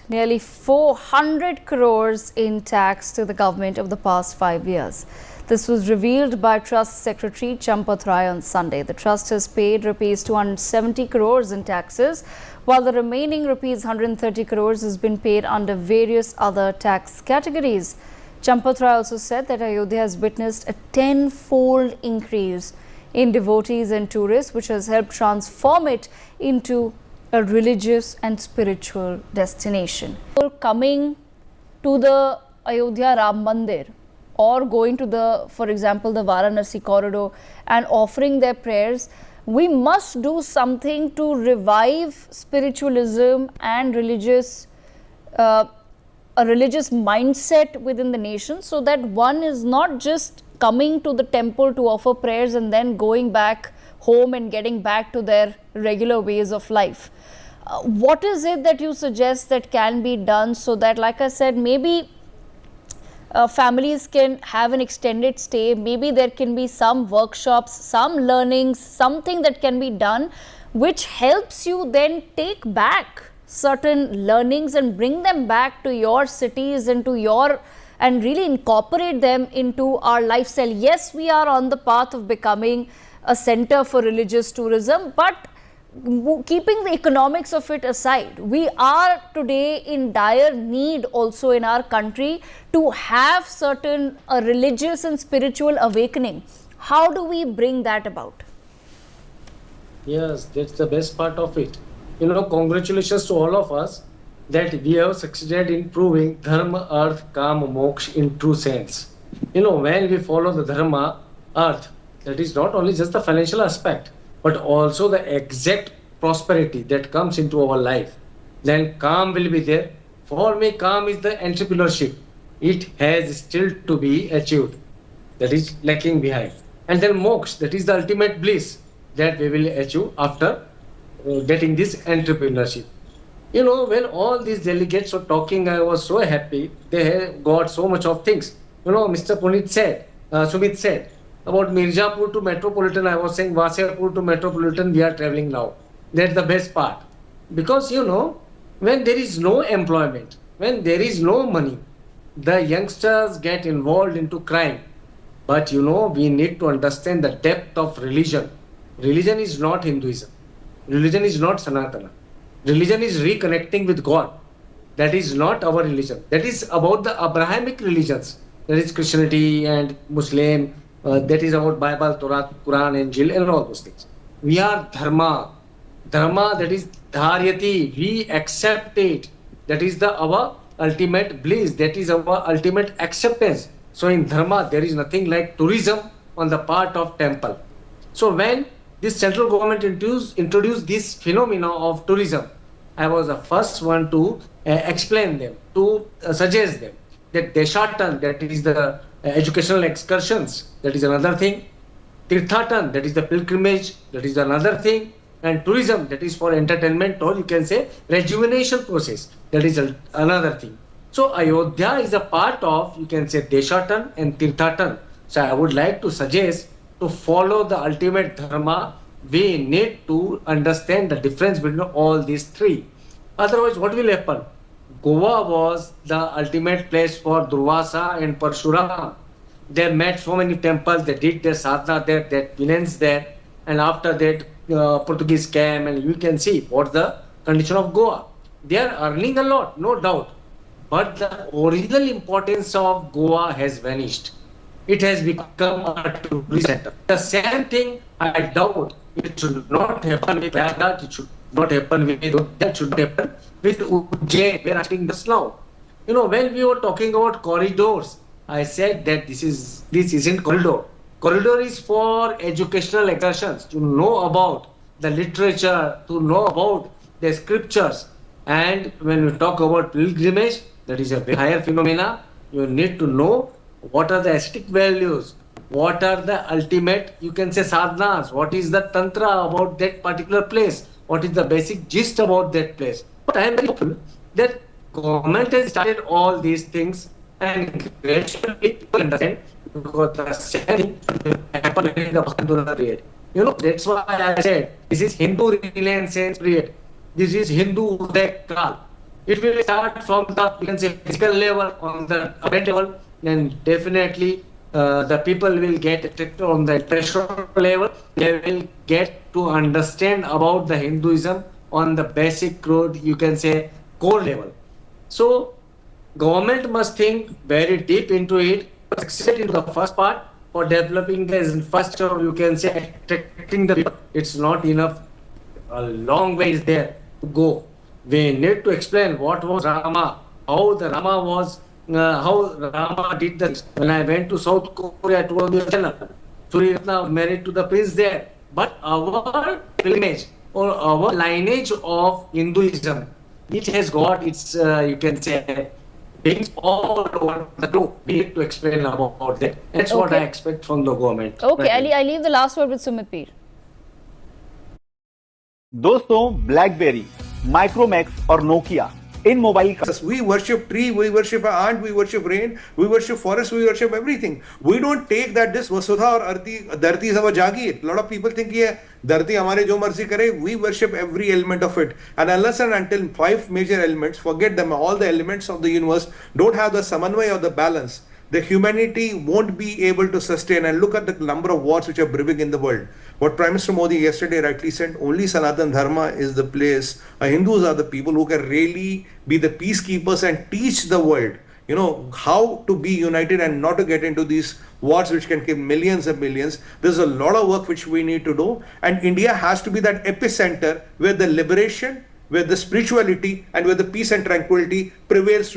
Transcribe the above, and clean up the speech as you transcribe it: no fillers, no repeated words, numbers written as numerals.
nearly 400 crores in tax to the government over the past 5 years. This was revealed by Trust Secretary Champat Rai on Sunday. The trust has paid rupees 270 crores in taxes, while the remaining rupees 130 crores has been paid under various other tax categories. Champat Rai also said that Ayodhya has witnessed a tenfold increase in devotees and tourists, which has helped transform it into a religious and spiritual destination. Coming to the Ayodhya Ram Mandir or going to the, for example, the Varanasi corridor and offering their prayers, we must do something to revive spiritualism and a religious mindset within the nation, so that one is not just coming to the temple to offer prayers and then going back home and getting back to their regular ways of life. What is it that you suggest that can be done so that, like I said, maybe families can have an extended stay, maybe there can be some workshops, some learnings, something that can be done which helps you then take back certain learnings and bring them back to your cities and really incorporate them into our lifestyle. Yes, we are on the path of becoming a center for religious tourism, but keeping the economics of it aside, we are today in dire need also in our country to have certain religious and spiritual awakening. How do we bring that about? Yes, that's the best part of it. Congratulations to all of us that we have succeeded in proving Dharma, Arth, Kaam, Moksha in true sense. When we follow the Dharma, Arth, that is not only just the financial aspect, but also the exact prosperity that comes into our life. Then Kaam will be there. For me, Kaam is the entrepreneurship. It has still to be achieved. That is lacking behind. And then Moksha, that is the ultimate bliss that we will achieve after getting this entrepreneurship. When all these delegates were talking, I was so happy. They have got so much of things. Mr. Sumit said, about Mirzapur to Metropolitan, I was saying Wasirpur to Metropolitan, we are traveling now. That's the best part. Because, when there is no employment, when there is no money, the youngsters get involved into crime. But, we need to understand the depth of religion. Religion is not Hinduism. Religion is not Sanatana. Religion is reconnecting with God. That is not our religion. That is about the Abrahamic religions. That is Christianity and Muslim. That is about Bible, Torah, Quran, Injil, and all those things. We are Dharma. Dharma, that is Dharyati. We accept it. That is our ultimate bliss. That is our ultimate acceptance. So in Dharma, there is nothing like tourism on the part of temple. So when this central government introduced this phenomena of tourism, I was the first one to explain them, to suggest them that Deshatan, that is the educational excursions, that is another thing. Tirthatan, that is the pilgrimage, that is another thing. And tourism, that is for entertainment, or you can say rejuvenation process, that is another thing. So Ayodhya is a part of, you can say, Deshatan and Tirthatan. So I would like to suggest to follow the ultimate Dharma. We need to understand the difference between all these three. Otherwise, what will happen? Goa was the ultimate place for Durvasa and Parshuram. They met so many temples, they did their sadhana there, their penance there, and after that, Portuguese came, and you can see what's the condition of Goa. They are earning a lot, no doubt, but the original importance of Goa has vanished. It has become a tourist center. The same thing, I doubt, it should not happen with Prayagraj, it should not happen with that should happen with Ujjain. We are asking this now. When we were talking about corridors, I said that this isn't corridor. Corridor is for educational excursions, to know about the literature, to know about the scriptures. And when we talk about pilgrimage, that is a very higher phenomena. You need to know what are the aesthetic values, what are the ultimate, you can say, sadhanas, what is the tantra about that particular place, what is the basic gist about that place. But I am very hopeful that government has started all these things, and gradually people understand, because the same thing happened in the Bhandura period. That's why I said this is Hindu Renaissance period. This is Hindu Uday Kal. It will start from the, you can say, physical level, on the upper level, and definitely the people will get attracted on the intellectual level. They will get to understand about the Hinduism on the basic road, you can say, core level. So government must think very deep into it, succeed into the first part for developing the infrastructure, you can say, attracting the people. It's not enough. A long way is there to go. We need to explain what was Rama, how the Rama was, how Rama did this. When I went to South Korea, it was a channel. Sri Ratna married to the prince there. But our pilgrimage or our lineage of Hinduism, it has got its, you can say, things all over the globe. We need to explain about that. That's what I Okay. expect from the government. Okay, I leave the last word with Sumit Peer. दोस्तों blackberry, Micromax और Nokia in mobile We worship tree, we worship ant, we worship rain, we worship forest, we worship everything. We don't take that this Vasudha or Dharti is our Jagir. A lot of people think yeah, Dharti hamare jo marzi kare. We worship every element of it. And unless and until 5 major elements, forget them, all the elements of the universe don't have the samanvay or the balance, the humanity won't be able to sustain. And look at the number of wars which are brewing in the world. What Prime Minister Modi yesterday rightly said, only Sanatan Dharma is the place. Hindus are the people who can really be the peacekeepers and teach the world, you know, how to be united and not to get into these wars which can kill millions and millions. There's a lot of work which we need to do. And India has to be that epicenter where the liberation, where the spirituality and where the peace and tranquility prevails.